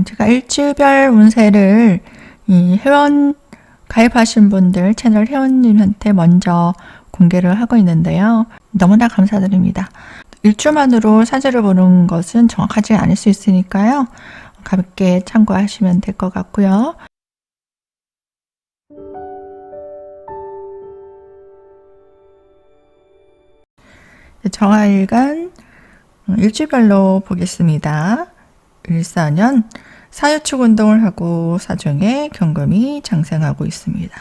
제가 일주별 운세를 이 회원 가입하신 분들 채널 회원님한테 먼저 공개를 하고 있는데요. 너무나 감사드립니다. 일주만으로 사주를 보는 것은 정확하지 않을 수 있으니까요. 가볍게 참고하시면 될 것 같고요. 정화일간 일주별로 보겠습니다. 일사년 사유축 운동을 하고 사중에 경금이 장생하고 있습니다.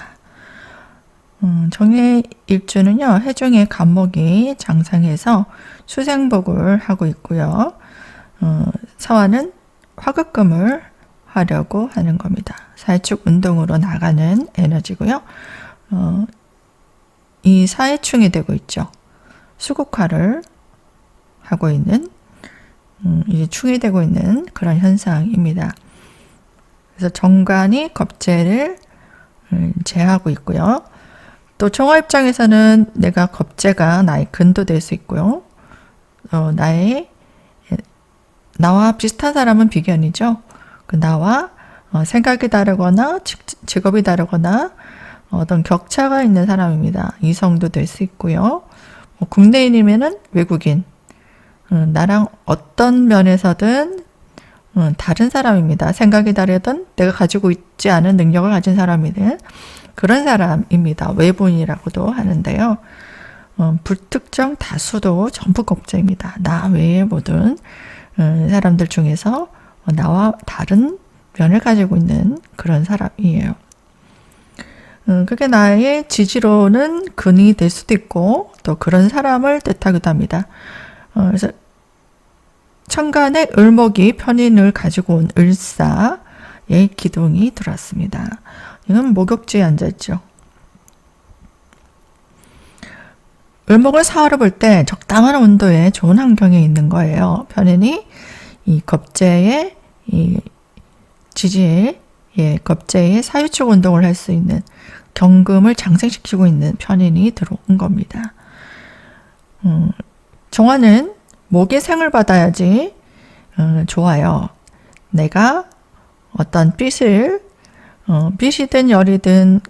정의 일주는요, 해중의 간목이 장생해서 수생복을 하고 있고요. 사화는 화급금을 하려고 하는 겁니다. 사유축 운동으로 나가는 에너지고요. 이 사해충이 되고 있죠. 수국화를 하고 있는 이제 충이 되고 있는 그런 현상입니다. 그래서 정관이 겁재를 제하고 있고요. 또 정화 입장에서는 내가 겁재가 나의 근도 될 수 있고요. 나와 비슷한 사람은 비견이죠. 그 나와 생각이 다르거나 직업이 다르거나 어떤 격차가 있는 사람입니다. 이성도 될 수 있고요. 국내인이면은 외국인, 나랑 어떤 면에서든 다른 사람입니다. 생각이 다르든 내가 가지고 있지 않은 능력을 가진 사람이든 그런 사람입니다. 외부인이라고도 하는데요. 불특정 다수도 전부 겁재입니다. 나 외의 모든 사람들 중에서 나와 다른 면을 가지고 있는 그런 사람이에요. 그게 나의 지지로는 근이 될 수도 있고 또 그런 사람을 뜻하기도 합니다. 그래서 천간에 을목이 편인을 가지고 온 을사의 기둥이 들어왔습니다. 이건 목욕지에 앉아있죠. 을목을 사화로 볼 때 적당한 온도에 좋은 환경에 있는 거예요. 편인이 이 겁재의 이 지지에 겁재의 사유축 운동을 할 수 있는 경금을 장생시키고 있는 편인이 들어온 겁니다. 정화는 목의 생을 받아야지 좋아요. 내가 어떤 빛이든 열이든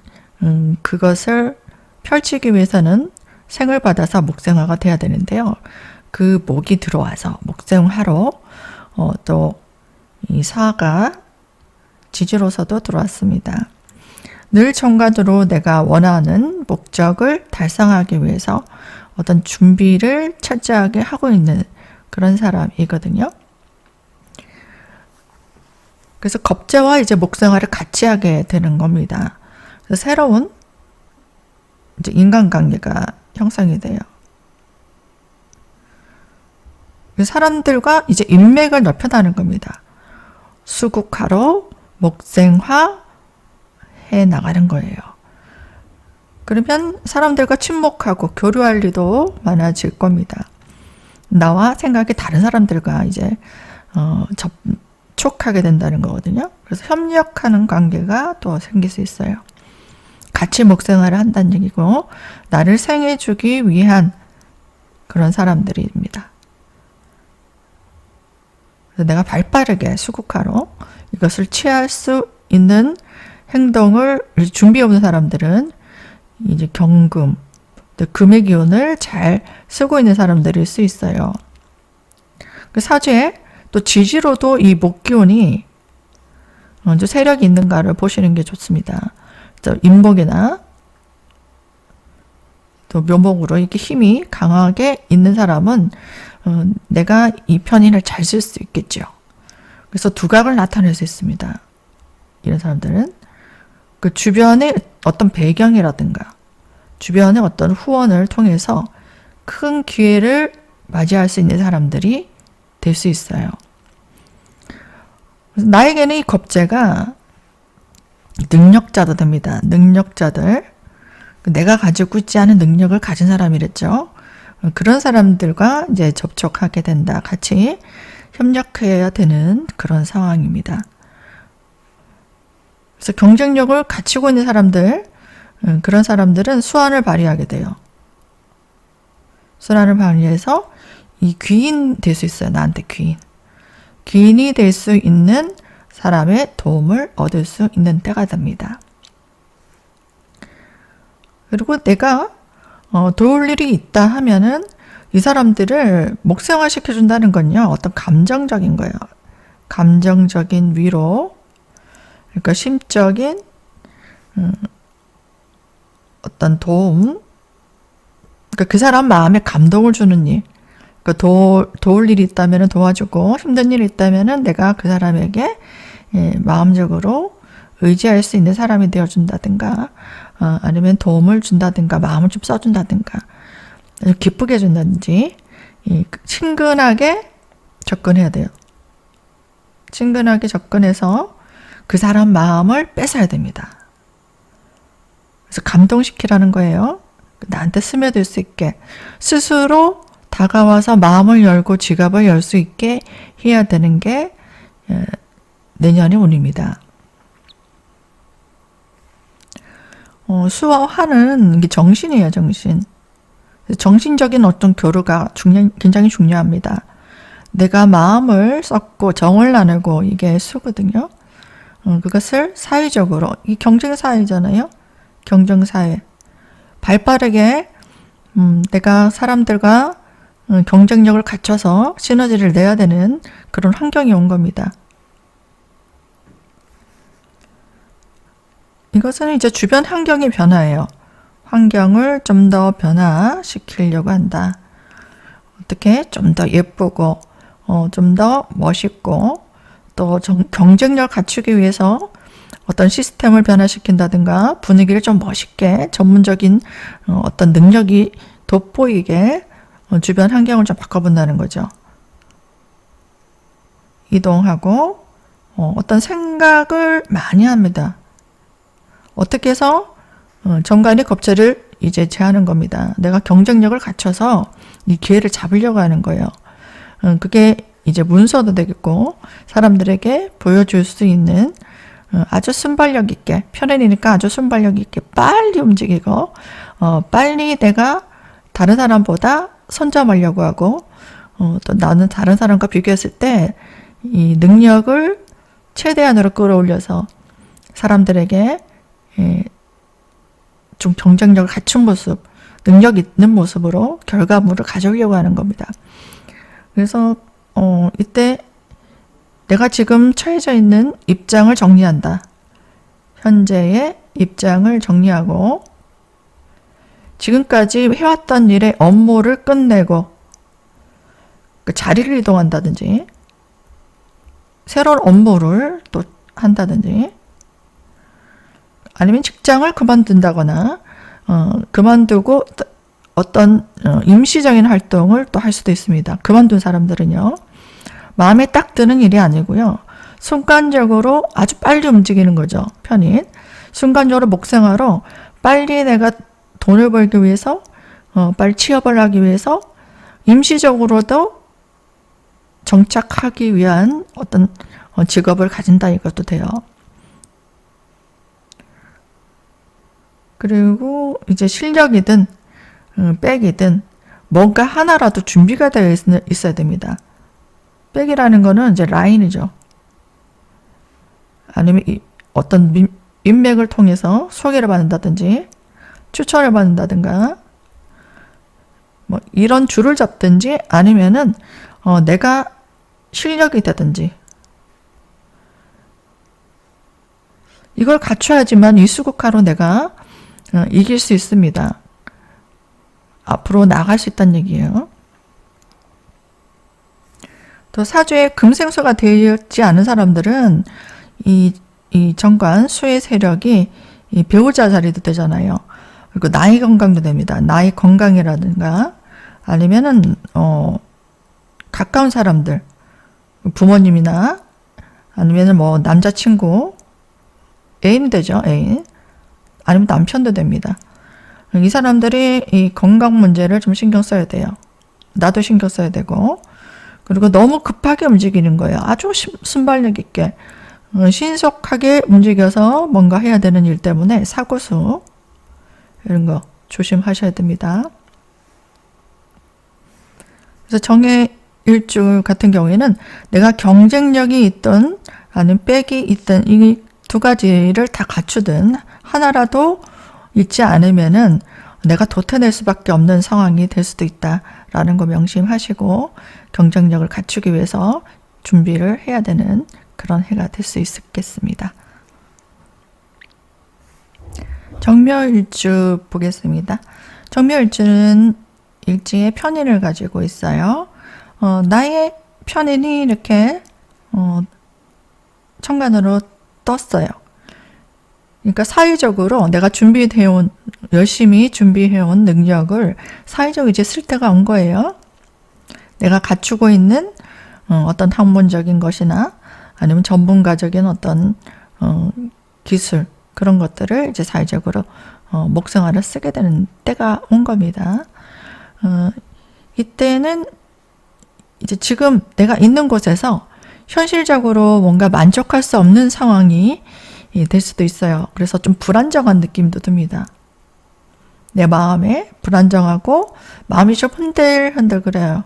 그것을 펼치기 위해서는 생을 받아서 목생화가 돼야 되는데요. 그 목이 들어와서 목생화로 또 이 사화가 지지로서도 들어왔습니다. 늘 정관으로 내가 원하는 목적을 달성하기 위해서 어떤 준비를 철저하게 하고 있는 그런 사람이거든요. 그래서 겁재와 이제 목생화를 같이 하게 되는 겁니다. 그래서 새로운 이제 인간관계가 형성이 돼요. 사람들과 이제 인맥을 넓혀나가는 겁니다. 수국화로 목생화 해 나가는 거예요. 그러면 사람들과 친목하고 교류할 일도 많아질 겁니다. 나와 생각이 다른 사람들과 이제 접촉하게 된다는 거거든요. 그래서 협력하는 관계가 또 생길 수 있어요. 같이 목생활을 한다는 얘기고 나를 생해주기 위한 그런 사람들입니다. 그래서 내가 발빠르게 수국화로 이것을 취할 수 있는 행동을 준비해 오는 사람들은 이제 경금, 금의 기운을 잘 쓰고 있는 사람들일 수 있어요. 그 사주에 또 지지로도 이 목기운이 먼저 세력이 있는가를 보시는 게 좋습니다. 인목이나 또 묘목으로 이렇게 힘이 강하게 있는 사람은 내가 이 편인을 잘 쓸 수 있겠죠. 그래서 두각을 나타낼 수 있습니다. 이런 사람들은 그 주변의 어떤 배경이라든가 주변의 어떤 후원을 통해서 큰 기회를 맞이할 수 있는 사람들이 될 수 있어요. 나에게는 이 겁재가 능력자도 됩니다. 능력자들. 내가 가지고 있지 않은 능력을 가진 사람이랬죠. 그런 사람들과 이제 접촉하게 된다. 같이 협력해야 되는 그런 상황입니다. 그래서 경쟁력을 갖추고 있는 사람들, 그런 사람들은 수완을 발휘하게 돼요. 수완을 발휘해서 이 귀인 될 수 있어요. 나한테 귀인. 귀인이 될 수 있는 사람의 도움을 얻을 수 있는 때가 됩니다. 그리고 내가 도울 일이 있다 하면은 이 사람들을 목생화 시켜준다는 건요, 어떤 감정적인 거예요. 감정적인 위로, 그러니까 심적인 어떤 도움, 그러니까 그 사람 마음에 감동을 주는 일, 그러니까 도울 일이 있다면 도와주고, 힘든 일이 있다면 내가 그 사람에게 마음적으로 의지할 수 있는 사람이 되어준다든가, 아니면 도움을 준다든가, 마음을 좀 써준다든가, 기쁘게 해준다든지, 친근하게 접근해야 돼요. 친근하게 접근해서 그 사람 마음을 뺏어야 됩니다. 그래서 감동시키라는 거예요. 나한테 스며들 수 있게 스스로 다가와서 마음을 열고 지갑을 열 수 있게 해야 되는 게 내년의 운입니다. 수와 화는 정신이에요, 정신. 정신적인 어떤 교류가 굉장히 중요합니다. 내가 마음을 썩고 정을 나누고 이게 수거든요. 그것을 사회적으로, 이 경쟁사회잖아요. 경쟁사회. 발빠르게 내가 사람들과 경쟁력을 갖춰서 시너지를 내야 되는 그런 환경이 온 겁니다. 이것은 이제 주변 환경의 변화예요. 환경을 좀 더 변화시키려고 한다. 어떻게? 좀 더 예쁘고, 좀 더 멋있고, 또 경쟁력을 갖추기 위해서 어떤 시스템을 변화시킨다든가 분위기를 좀 멋있게 전문적인 어떤 능력이 돋보이게 주변 환경을 좀 바꿔본다는 거죠. 이동하고 어떤 생각을 많이 합니다. 어떻게 해서 정관이 겁재를 이제 제하는 겁니다. 내가 경쟁력을 갖춰서 이 기회를 잡으려고 하는 거예요. 그게 이제 문서도 되겠고 사람들에게 보여줄 수 있는 아주 순발력 있게, 편안이니까 아주 순발력 있게 빨리 움직이고 빨리 내가 다른 사람보다 선점하려고 하고 또 나는 다른 사람과 비교했을 때 이 능력을 최대한으로 끌어올려서 사람들에게 좀 경쟁력을 갖춘 모습, 능력 있는 모습으로 결과물을 가져오려고 하는 겁니다. 그래서 이때 내가 지금 처해져 있는 입장을 정리한다. 현재의 입장을 정리하고 지금까지 해왔던 일의 업무를 끝내고 그 자리를 이동한다든지 새로운 업무를 또 한다든지 아니면 직장을 그만둔다거나 그만두고 어떤 임시적인 활동을 또 할 수도 있습니다. 그만둔 사람들은요. 마음에 딱 드는 일이 아니고요. 순간적으로 아주 빨리 움직이는 거죠. 편인. 순간적으로 목생화로 빨리 내가 돈을 벌기 위해서 빨리 취업을 하기 위해서 임시적으로도 정착하기 위한 어떤 직업을 가진다 이것도 돼요. 그리고 이제 실력이든 백이든 뭔가 하나라도 준비가 되어 있어야 됩니다. 백이라는 거는 이제 라인이죠. 아니면 어떤 인맥을 통해서 소개를 받는다든지 추천을 받는다든가 뭐 이런 줄을 잡든지 아니면은 내가 실력이 되든지 이걸 갖춰야지만 이 수국화로 내가 이길 수 있습니다. 앞으로 나갈 수 있다는 얘기예요. 또 사주에 금생수가 되지 않은 사람들은 이 정관 수의 세력이 이 배우자 자리도 되잖아요. 그리고 나이 건강도 됩니다. 나이 건강이라든가 아니면은 가까운 사람들 부모님이나 아니면은 뭐 남자친구 애인 되죠. 애인 아니면 남편도 됩니다. 이 사람들이 이 건강 문제를 좀 신경 써야 돼요. 나도 신경 써야 되고 그리고 너무 급하게 움직이는 거예요. 아주 순발력 있게 신속하게 움직여서 뭔가 해야 되는 일 때문에 사고수 이런 거 조심하셔야 됩니다. 그래서 정해 일주 같은 경우에는 내가 경쟁력이 있던 라는 빽이 있든 이 두 가지를 다 갖추든 하나라도 있지 않으면은 내가 도태될 수밖에 없는 상황이 될 수도 있다라는 거 명심하시고 경쟁력을 갖추기 위해서 준비를 해야 되는 그런 해가 될 수 있겠습니다. 정묘일주 보겠습니다. 정묘일주는 일지의 편인을 가지고 있어요. 나의 편인이 이렇게 천간으로 떴어요. 그러니까 사회적으로 내가 열심히 준비해온 능력을 사회적으로 이제 쓸 때가 온 거예요. 내가 갖추고 있는 어떤 학문적인 것이나 아니면 전문가적인 어떤 기술, 그런 것들을 이제 사회적으로 목생활을 쓰게 되는 때가 온 겁니다. 이때는 이제 지금 내가 있는 곳에서 현실적으로 뭔가 만족할 수 없는 상황이 될 수도 있어요. 그래서 좀 불안정한 느낌도 듭니다. 내 마음에 불안정하고 마음이 좀 흔들흔들 그래요.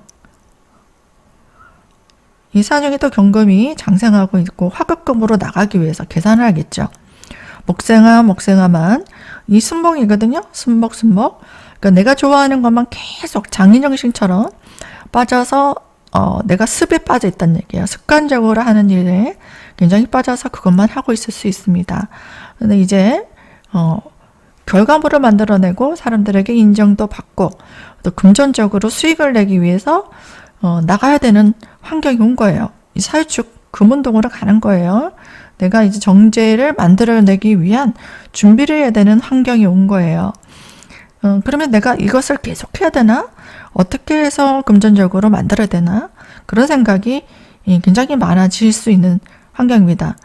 이 사정에도 경금이 장생하고 있고 화급금으로 나가기 위해서 계산을 하겠죠. 목생화만 이 순목이거든요. 순목. 그러니까 내가 좋아하는 것만 계속 장인정신처럼 빠져서 내가 습에 빠져 있다는 얘기예요. 습관적으로 하는 일에 굉장히 빠져서 그것만 하고 있을 수 있습니다. 근데 이제 결과물을 만들어내고 사람들에게 인정도 받고 또 금전적으로 수익을 내기 위해서 나가야 되는 환경이 온 거예요. 이 사유축 금운동으로 가는 거예요. 내가 이제 정제를 만들어내기 위한 준비를 해야 되는 환경이 온 거예요. 그러면 내가 이것을 계속해야 되나? 어떻게 해서 금전적으로 만들어야 되나? 그런 생각이 굉장히 많아질 수 있는 환경입니다.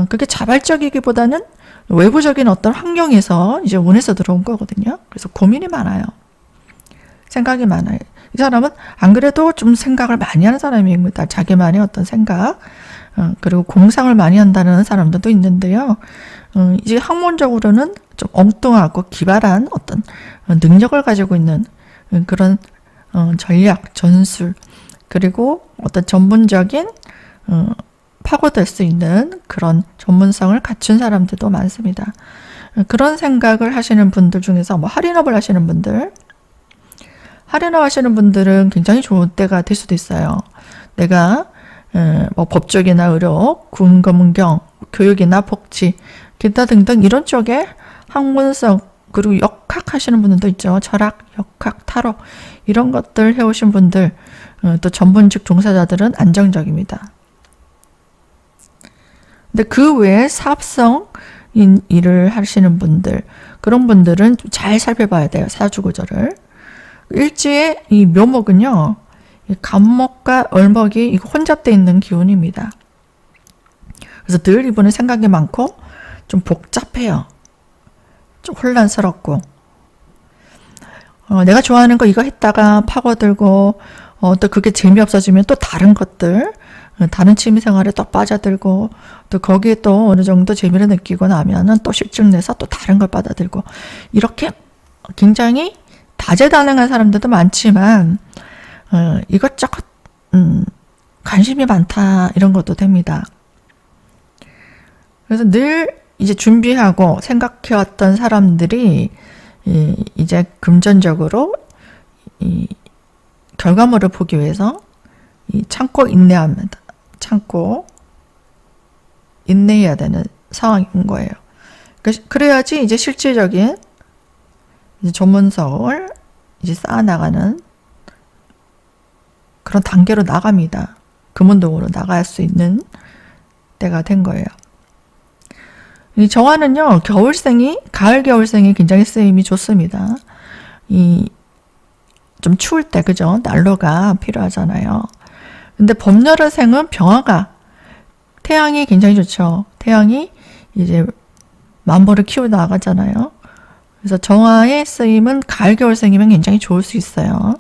그게 자발적이기보다는 외부적인 어떤 환경에서 이제 운에서 들어온 거거든요. 그래서 고민이 많아요. 생각이 많아요. 이 사람은 안 그래도 좀 생각을 많이 하는 사람입니다. 자기만의 어떤 생각, 그리고 공상을 많이 한다는 사람들도 있는데요. 이제 학문적으로는 좀 엉뚱하고 기발한 어떤 능력을 가지고 있는 그런 전략, 전술, 그리고 어떤 전문적인 파고들 수 있는 그런 전문성을 갖춘 사람들도 많습니다. 그런 생각을 하시는 분들 중에서 할인업을 하시는 분들, 할인업 하시는 분들은 굉장히 좋은 때가 될 수도 있어요. 내가 법적이나 의료, 군검경, 교육이나 복지, 기타 등등 이런 쪽에 학문성, 그리고 역학 하시는 분들도 있죠. 철학, 역학, 타로 이런 것들 해오신 분들, 또 전문직 종사자들은 안정적입니다. 근데 그 외에 사업성인 일을 하시는 분들, 그런 분들은 좀 잘 살펴봐야 돼요. 사주구조를. 일지의 이 묘목은요, 이 간목과 을목이 이거 혼잡되어 있는 기운입니다. 그래서 늘 이분은 생각이 많고 좀 복잡해요. 좀 혼란스럽고, 내가 좋아하는 거 이거 했다가 파고들고, 또 그게 재미없어지면 또 다른 것들, 다른 취미생활에 또 빠져들고, 또 거기에 또 어느 정도 재미를 느끼고 나면은 또 실증내서 또 다른 걸 빠져들고, 이렇게 굉장히 다재다능한 사람들도 많지만, 이것저것, 관심이 많다, 이런 것도 됩니다. 그래서 늘 이제 준비하고 생각해왔던 사람들이 이제 금전적으로 이 결과물을 보기 위해서 참고 인내합니다. 참고 인내해야 되는 상황인 거예요. 그래야지 이제 실질적인 이제 전문성을 이제 쌓아나가는 그런 단계로 나갑니다. 금운동으로 나갈 수 있는 때가 된 거예요. 이 정화는요, 가을 겨울생이 굉장히 쓰임이 좋습니다. 좀 추울 때, 그죠? 난로가 필요하잖아요. 근데 봄, 여름생은 태양이 굉장히 좋죠. 태양이 이제 만보를 키우다 나가잖아요. 그래서 정화의 쓰임은 가을 겨울생이면 굉장히 좋을 수 있어요.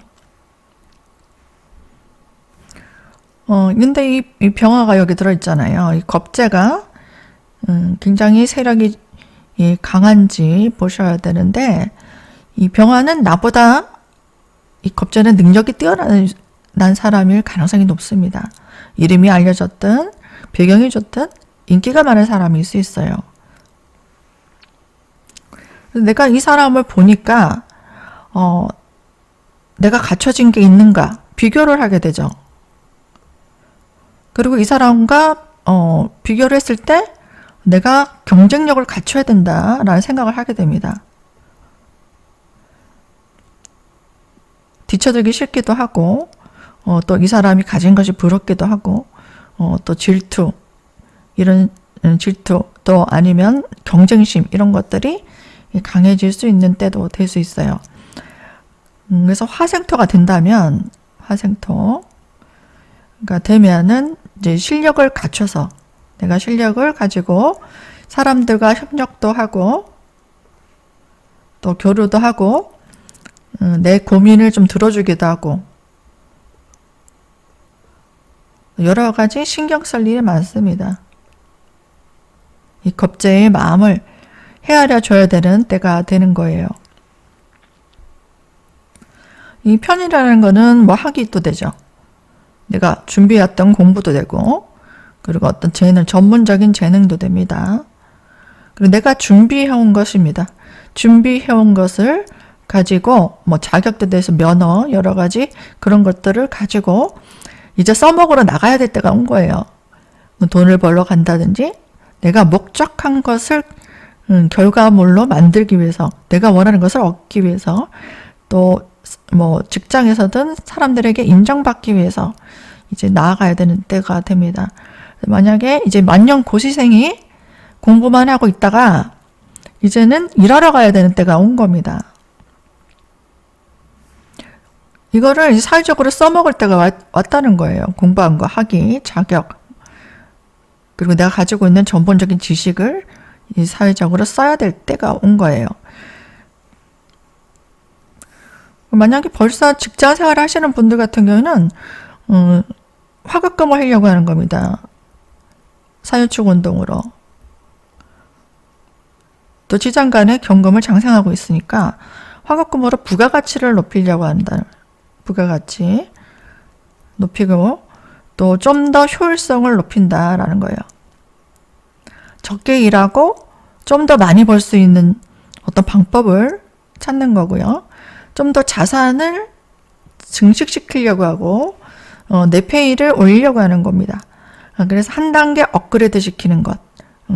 근데 이 병화가 여기 들어있잖아요. 이 겁재가 굉장히 세력이 강한지 보셔야 되는데, 이 병화는 나보다 이 겁재는 능력이 뛰어난 사람일 가능성이 높습니다. 이름이 알려졌든 배경이 좋든 인기가 많은 사람일 수 있어요. 내가 이 사람을 보니까 내가 갖춰진 게 있는가 비교를 하게 되죠. 그리고 이 사람과 비교를 했을 때 내가 경쟁력을 갖춰야 된다라는 생각을 하게 됩니다. 뒤처지기 싫기도 하고 또 이 사람이 가진 것이 부럽기도 하고 또 질투 이런 질투 또 아니면 경쟁심 이런 것들이 강해질 수 있는 때도 될 수 있어요. 그래서 화생토가 된다면 화생토가 되면은 이제 실력을 갖춰서 내가 실력을 가지고 사람들과 협력도 하고 또 교류도 하고 내 고민을 좀 들어주기도 하고 여러 가지 신경 쓸 일이 많습니다. 이 겁제의 마음을 헤아려 줘야 되는 때가 되는 거예요. 이 편이라는 거는 뭐 학위도 되죠. 내가 준비했던 공부도 되고 그리고 어떤 전문적인 재능도 됩니다. 그리고 내가 준비해온 것입니다. 준비해온 것을 가지고 뭐 자격도 돼서 면허 여러 가지 그런 것들을 가지고 이제 써먹으러 나가야 될 때가 온 거예요. 돈을 벌러 간다든지 내가 목적한 것을 결과물로 만들기 위해서 내가 원하는 것을 얻기 위해서 또 뭐 직장에서든 사람들에게 인정받기 위해서 이제 나아가야 되는 때가 됩니다. 만약에 이제 만년 고시생이 공부만 하고 있다가 이제는 일하러 가야 되는 때가 온 겁니다. 이거를 사회적으로 써먹을 때가 왔다는 거예요. 공부한 거, 학위, 자격 그리고 내가 가지고 있는 전문적인 지식을 이 사회적으로 써야 될 때가 온 거예요. 만약에 벌써 직장 생활을 하시는 분들 같은 경우는 화급금을 하려고 하는 겁니다. 사유축 운동으로. 또 지장 간에 경금을 장생하고 있으니까 화급금으로 부가가치를 높이려고 한다. 부가가치 높이고 또 좀 더 효율성을 높인다라는 거예요. 적게 일하고 좀 더 많이 벌 수 있는 어떤 방법을 찾는 거고요. 좀 더 자산을 증식시키려고 하고 내 페이를 올리려고 하는 겁니다. 그래서 한 단계 업그레이드 시키는 것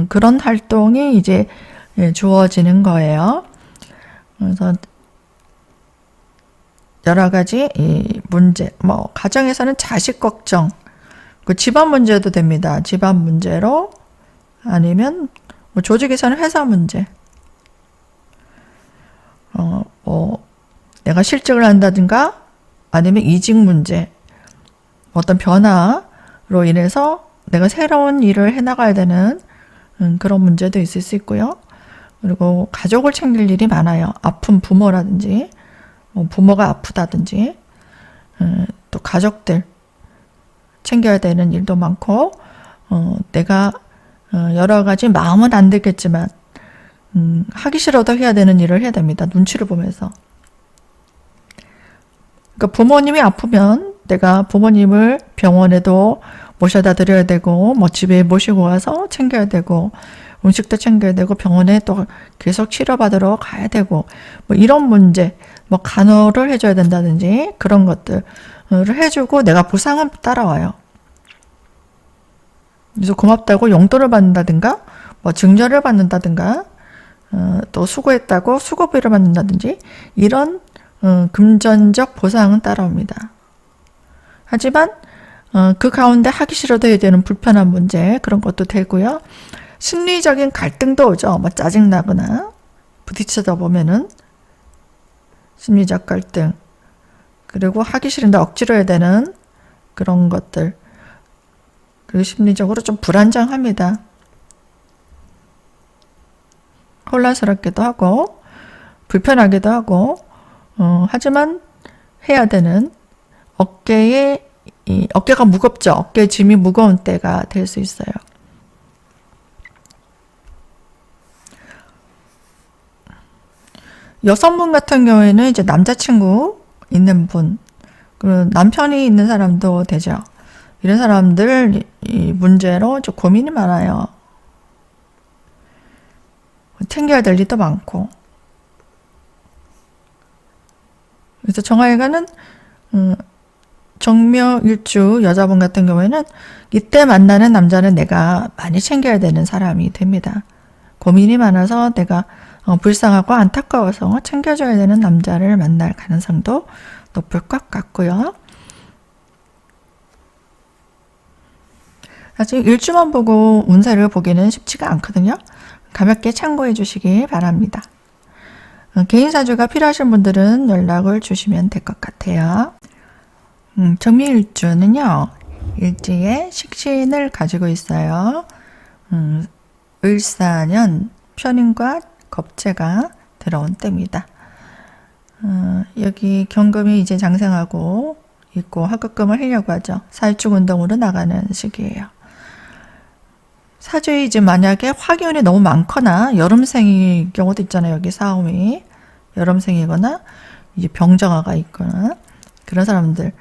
그런 활동이 이제 주어지는 거예요. 그래서 여러 가지 이 문제 뭐 가정에서는 자식 걱정 그 집안 문제도 됩니다. 집안 문제로 아니면 뭐 조직에서는 회사 문제 뭐 내가 실직을 한다든가 아니면 이직 문제 어떤 변화로 인해서 내가 새로운 일을 해나가야 되는 그런 문제도 있을 수 있고요. 그리고 가족을 챙길 일이 많아요. 아픈 부모라든지 부모가 아프다든지 또 가족들 챙겨야 되는 일도 많고 내가 여러 가지 마음은 안 들겠지만 하기 싫어도 해야 되는 일을 해야 됩니다. 눈치를 보면서. 그러니까 부모님이 아프면 내가 부모님을 병원에도 모셔다 드려야 되고 뭐 집에 모시고 와서 챙겨야 되고 음식도 챙겨야 되고 병원에 또 계속 치료받으러 가야 되고 뭐 이런 문제 뭐 간호를 해줘야 된다든지 그런 것들을 해주고 내가 보상은 따라와요. 그래서 고맙다고 용돈을 받는다든가 뭐 증여를 받는다든가 또 수고했다고 수고비를 받는다든지 이런 금전적 보상은 따라옵니다. 하지만 그 가운데 하기 싫어도 해야 되는 불편한 문제 그런 것도 되고요. 심리적인 갈등도 오죠. 뭐 짜증나거나 부딪히다 보면은 심리적 갈등 그리고 하기 싫은데 억지로 해야 되는 그런 것들 그리고 심리적으로 좀 불안정합니다. 혼란스럽기도 하고 불편하기도 하고 하지만 해야 되는 어깨가 무겁죠. 어깨의 짐이 무거운 때가 될 수 있어요. 여성분 같은 경우에는 이제 남자친구 있는 분, 그리고 남편이 있는 사람도 되죠. 이런 사람들 이 문제로 좀 고민이 많아요. 챙겨야 될 일도 많고. 그래서 정화일관은 정묘일주 여자분 같은 경우에는 이때 만나는 남자는 내가 많이 챙겨야 되는 사람이 됩니다. 고민이 많아서 내가 불쌍하고 안타까워서 챙겨줘야 되는 남자를 만날 가능성도 높을 것 같고요. 사실 일주만 보고 운세를 보기는 쉽지가 않거든요. 가볍게 참고해 주시기 바랍니다. 개인 사주가 필요하신 분들은 연락을 주시면 될 것 같아요. 정미일주는요, 일지에 식신을 가지고 있어요. 을사년 편인과 겁재가 들어온 때입니다. 여기 경금이 이제 장생하고 있고 화급금을 하려고 하죠. 사일축 운동으로 나가는 시기예요. 사주에 이제 만약에 화기운이 너무 많거나 여름생일 경우도 있잖아요. 여기 사움이 여름생이거나 이제 병정화가 있거나 그런 사람들,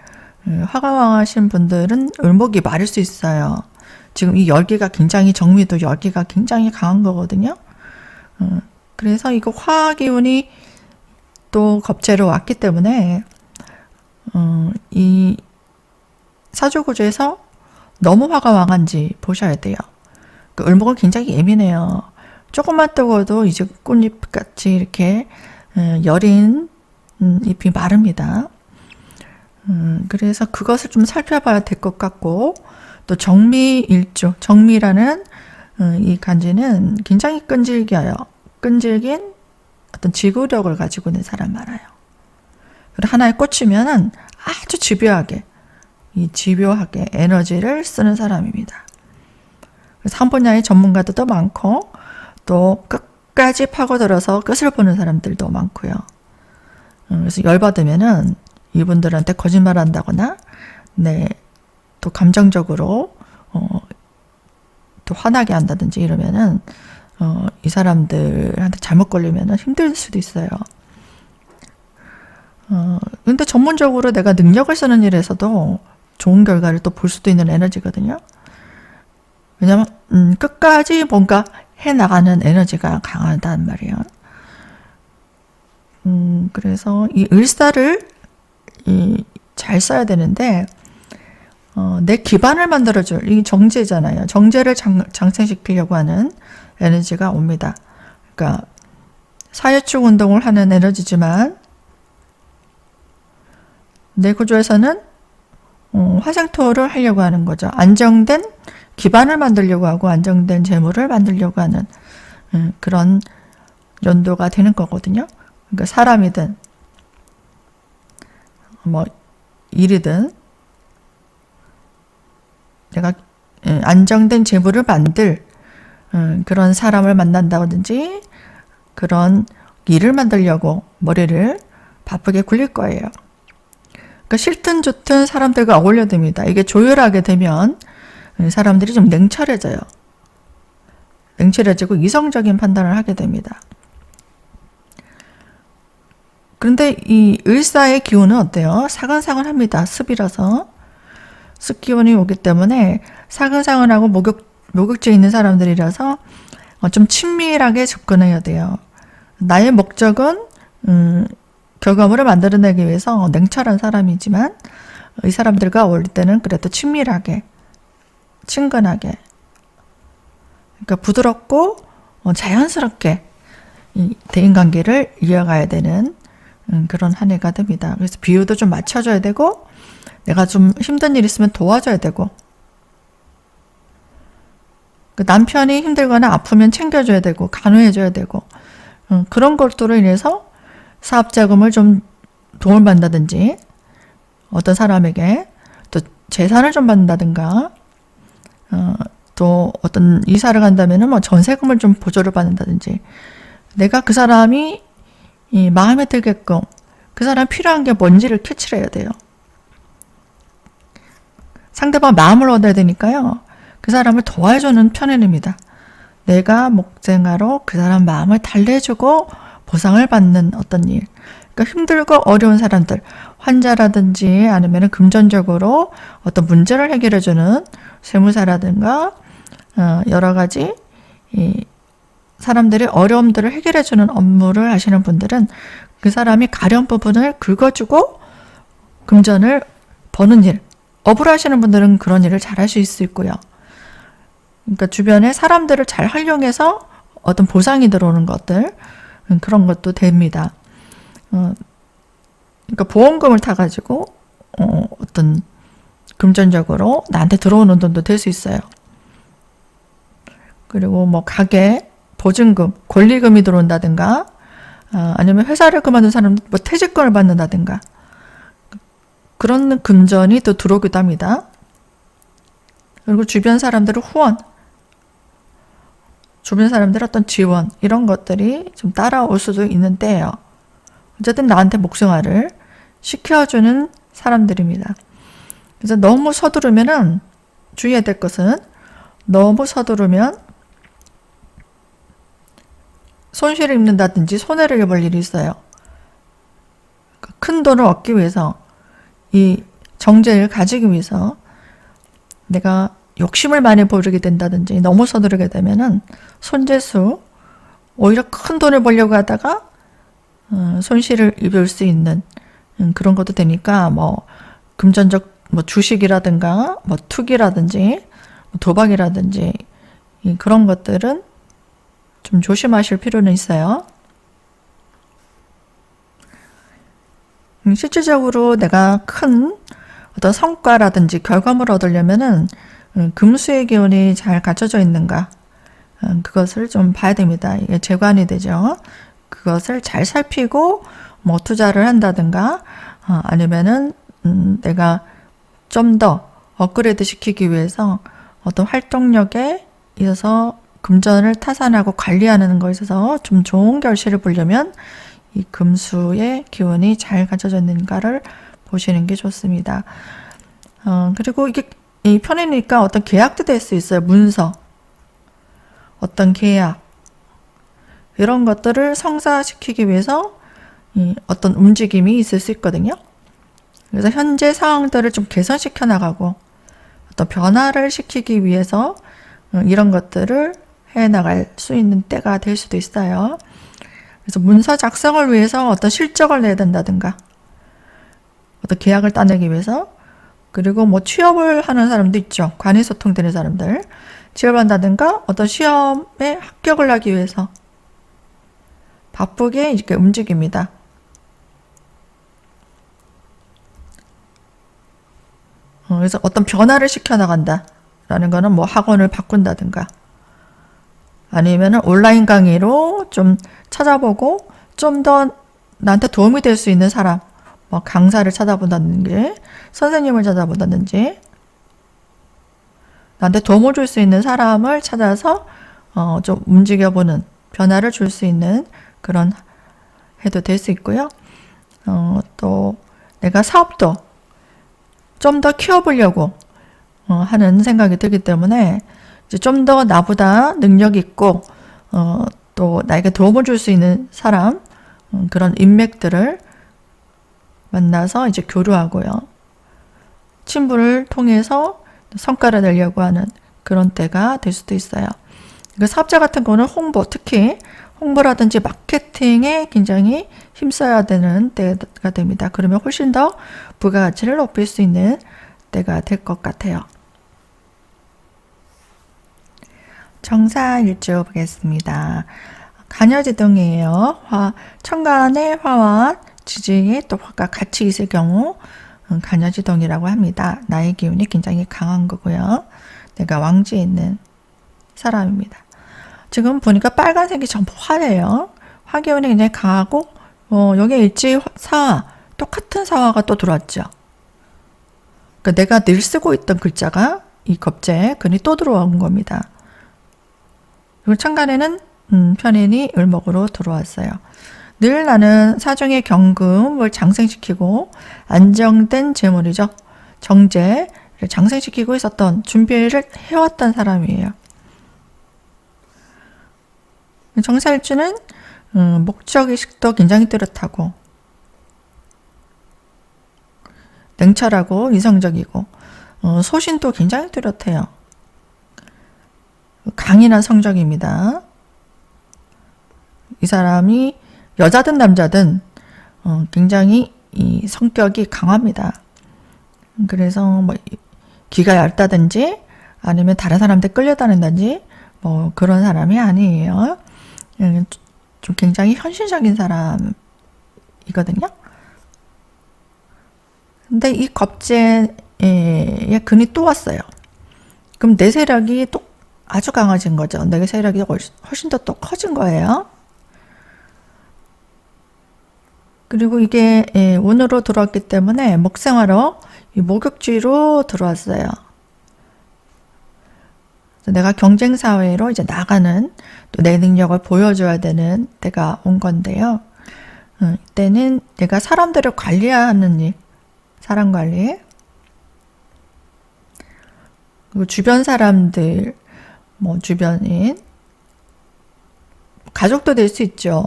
화가 왕하신 분들은 을목이 마를 수 있어요. 지금 이 열기가 굉장히, 정미도 열기가 굉장히 강한 거거든요. 그래서 이거 화기운이 또 겁재로 왔기 때문에 이 사주구조에서 너무 화가 왕한지 보셔야 돼요. 그 을목은 굉장히 예민해요. 조금만 뜨거워도 이제 꽃잎같이 이렇게 여린 잎이 마릅니다. 그래서 그것을 좀 살펴봐야 될 것 같고, 또 정미일주, 정미라는 이 간지는 굉장히 끈질긴 어떤 지구력을 가지고 있는 사람 많아요. 그리고 하나에 꽂히면은 아주 집요하게 에너지를 쓰는 사람입니다. 그래서 한 분야의 전문가들도 많고, 또 끝까지 파고들어서 끝을 보는 사람들도 많고요. 그래서 열받으면은 이분들한테 거짓말 한다거나, 또 감정적으로, 또 화나게 한다든지 이러면은, 이 사람들한테 잘못 걸리면은 힘들 수도 있어요. 근데 전문적으로 내가 능력을 쓰는 일에서도 좋은 결과를 또 볼 수도 있는 에너지거든요. 왜냐면, 끝까지 뭔가 해나가는 에너지가 강하단 말이에요. 그래서 이 을사를 잘 써야 되는데, 내 기반을 만들어줄, 이 정제잖아요. 정제를 장생시키려고 하는 에너지가 옵니다. 그러니까, 사유축 운동을 하는 에너지지만, 내 구조에서는, 화생토를 하려고 하는 거죠. 안정된 기반을 만들려고 하고, 안정된 재물을 만들려고 하는, 그런 연도가 되는 거거든요. 그러니까 사람이든, 일이든, 내가 안정된 재물을 만들 그런 사람을 만난다든지 그런 일을 만들려고 머리를 바쁘게 굴릴 거예요. 그러니까 싫든 좋든 사람들과 어울려야 됩니다. 이게 조율하게 되면 사람들이 좀 냉철해져요. 냉철해지고 이성적인 판단을 하게 됩니다. 그런데 이 을사의 기운은 어때요? 사근사근합니다. 습이라서. 습기운이 오기 때문에 사근사근하고 목욕지에 있는 사람들이라서 좀 친밀하게 접근해야 돼요. 나의 목적은 결과물을 만들어내기 위해서 냉철한 사람이지만 이 사람들과 어울릴 때는 그래도 친밀하게, 친근하게, 그러니까 부드럽고 자연스럽게 이 대인관계를 이어가야 되는 그런 한 해가 됩니다. 그래서 비유도 좀 맞춰줘야 되고, 내가 좀 힘든 일 있으면 도와줘야 되고, 남편이 힘들거나 아프면 챙겨줘야 되고, 간호해줘야 되고, 그런 것들로 인해서 사업자금을 좀 도움을 받는다든지, 어떤 사람에게 또 재산을 좀 받는다든가, 또 어떤 이사를 간다면은 전세금을 좀 보조를 받는다든지, 내가 그 사람이 마음에 들게끔 그 사람 필요한 게 뭔지를 캐치를 해야 돼요. 상대방 마음을 얻어야 되니까요. 그 사람을 도와주는 편입니다. 내가 목생아로 그 사람 마음을 달래주고 보상을 받는 어떤 일. 그러니까 힘들고 어려운 사람들, 환자라든지 아니면 금전적으로 어떤 문제를 해결해주는 세무사라든가 여러 가지 이 사람들의 어려움들을 해결해주는 업무를 하시는 분들은 그 사람이 가련 부분을 긁어주고 금전을 버는 일, 업을 하시는 분들은 그런 일을 잘 할 수 있고요. 그러니까 주변에 사람들을 잘 활용해서 어떤 보상이 들어오는 것들, 그런 것도 됩니다. 그러니까 보험금을 타가지고 어떤 금전적으로 나한테 들어오는 돈도 될 수 있어요. 그리고 뭐 가게, 보증금, 권리금이 들어온다든가 아니면 회사를 그만둔 사람들 뭐 퇴직금을 받는다든가 그런 금전이 또 들어오기도 합니다. 그리고 주변 사람들의 후원, 주변 사람들의 어떤 지원 이런 것들이 좀 따라올 수도 있는 때예요. 어쨌든 나한테 목생활을 시켜주는 사람들입니다. 그래서 너무 서두르면은 주의해야 될 것은 너무 서두르면 손실을 입는다든지 손해를 입을 일이 있어요. 큰 돈을 얻기 위해서 이 정제를 가지기 위해서 내가 욕심을 많이 부리게 된다든지 너무 서두르게 되면은 손재수 오히려 큰 돈을 벌려고 하다가 손실을 입을 수 있는 그런 것도 되니까 뭐 금전적 뭐 주식이라든가 뭐 투기라든지 도박이라든지 그런 것들은 좀 조심하실 필요는 있어요. 실질적으로 내가 큰 어떤 성과라든지 결과물을 얻으려면은 금수의 기운이 잘 갖춰져 있는가 그것을 좀 봐야 됩니다. 이게 재관이 되죠. 그것을 잘 살피고 뭐 투자를 한다든가 아니면은 내가 좀 더 업그레이드 시키기 위해서 어떤 활동력에 있어서 금전을 타산하고 관리하는 것에 있어서 좀 좋은 결실을 보려면 이 금수의 기운이 잘 갖춰져 있는가를 보시는 게 좋습니다. 그리고 이게 이 편이니까 어떤 계약도 될 수 있어요. 문서, 어떤 계약 이런 것들을 성사시키기 위해서 어떤 움직임이 있을 수 있거든요. 그래서 현재 상황들을 좀 개선시켜 나가고 어떤 변화를 시키기 위해서 이런 것들을 해나갈 수 있는 때가 될 수도 있어요. 그래서 문서 작성을 위해서 어떤 실적을 내야 된다든가 어떤 계약을 따내기 위해서 그리고 뭐 취업을 하는 사람도 있죠. 관의소통되는 사람들 취업한다든가 어떤 시험에 합격을 하기 위해서 바쁘게 이렇게 움직입니다. 그래서 어떤 변화를 시켜나간다 라는 거는 뭐 학원을 바꾼다든가 아니면 온라인 강의로 좀 찾아보고 좀 더 나한테 도움이 될 수 있는 사람 뭐 강사를 찾아본다든지 선생님을 찾아본다든지 나한테 도움을 줄 수 있는 사람을 찾아서 좀 움직여보는 변화를 줄 수 있는 그런 해도 될 수 있고요. 또 내가 사업도 좀 더 키워보려고 하는 생각이 들기 때문에 이제 좀 더 나보다 능력 있고 또 나에게 도움을 줄 수 있는 사람 그런 인맥들을 만나서 이제 교류하고요. 친분을 통해서 성과를 내려고 하는 그런 때가 될 수도 있어요. 그러니까 사업자 같은 거는 홍보, 특히 홍보라든지 마케팅에 굉장히 힘써야 되는 때가 됩니다. 그러면 훨씬 더 부가가치를 높일 수 있는 때가 될 것 같아요. 정사일주 보겠습니다. 간여지동이에요. 천간에 화와 지지에 또 화가 같이 있을 경우 간여지동이라고 합니다. 나의 기운이 굉장히 강한 거고요. 내가 왕지에 있는 사람입니다. 지금 보니까 빨간색이 전부 화예요. 화기운이 굉장히 강하고 여기에 일지 사화, 똑같은 사화가 또 들어왔죠. 그러니까 내가 늘 쓰고 있던 글자가 이 겁재 근이 또 들어온 겁니다. 그리고 천간에는 편인이 을목으로 들어왔어요. 늘 나는 사정의 경금을 장생시키고 안정된 재물이죠. 정제를 장생시키고 있었던 준비를 해왔던 사람이에요. 정사일주는 목적의식도 굉장히 뚜렷하고 냉철하고 이성적이고 소신도 굉장히 뚜렷해요. 강인한 성격입니다. 이 사람이 여자든 남자든 굉장히 이 성격이 강합니다. 그래서 뭐 기가 얇다든지 아니면 다른 사람한테 끌려다닌다든지 뭐 그런 사람이 아니에요. 좀 굉장히 현실적인 사람이거든요. 근데 이 겁재에 근이 또 왔어요. 그럼 내 세력이 또 아주 강해진 거죠. 내 세력이 훨씬 더 또 커진 거예요. 그리고 이게 운으로 들어왔기 때문에 목생화로 이 목욕지로 들어왔어요. 내가 경쟁 사회로 이제 나가는 또 내 능력을 보여줘야 되는 때가 온 건데요. 이때는 내가 사람들을 관리하는 일, 사람 관리, 그리고 주변 사람들, 뭐 주변인, 가족도 될 수 있죠.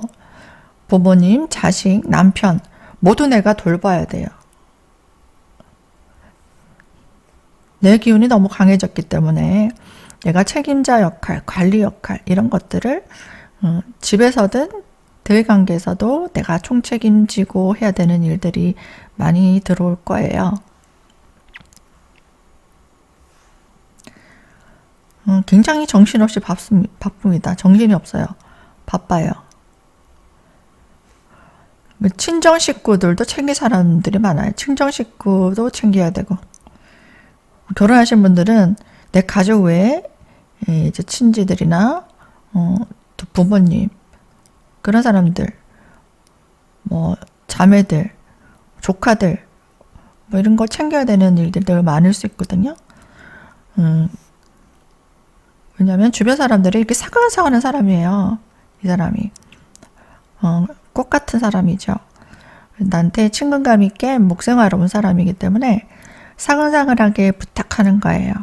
부모님, 자식, 남편 모두 내가 돌봐야 돼요. 내 기운이 너무 강해졌기 때문에 내가 책임자 역할, 관리 역할 이런 것들을 집에서든 대외관계에서도 내가 총책임지고 해야 되는 일들이 많이 들어올 거예요. 굉장히 정신없이 바쁩니다. 정신이 없어요. 바빠요. 친정 식구들도 챙길 사람들이 많아요. 친정 식구도 챙겨야 되고, 결혼하신 분들은 내 가족 외에 이제 친지들이나 또 부모님 그런 사람들, 뭐 자매들, 조카들 뭐 이런 거 챙겨야 되는 일들이 많을 수 있거든요. 왜냐하면 주변 사람들이 이렇게 사근사근한 사람이에요. 이 사람이 꽃 같은 사람이죠. 나한테 친근감 있게 목생활로 온 사람이기 때문에 사근사근하게 부탁하는 거예요.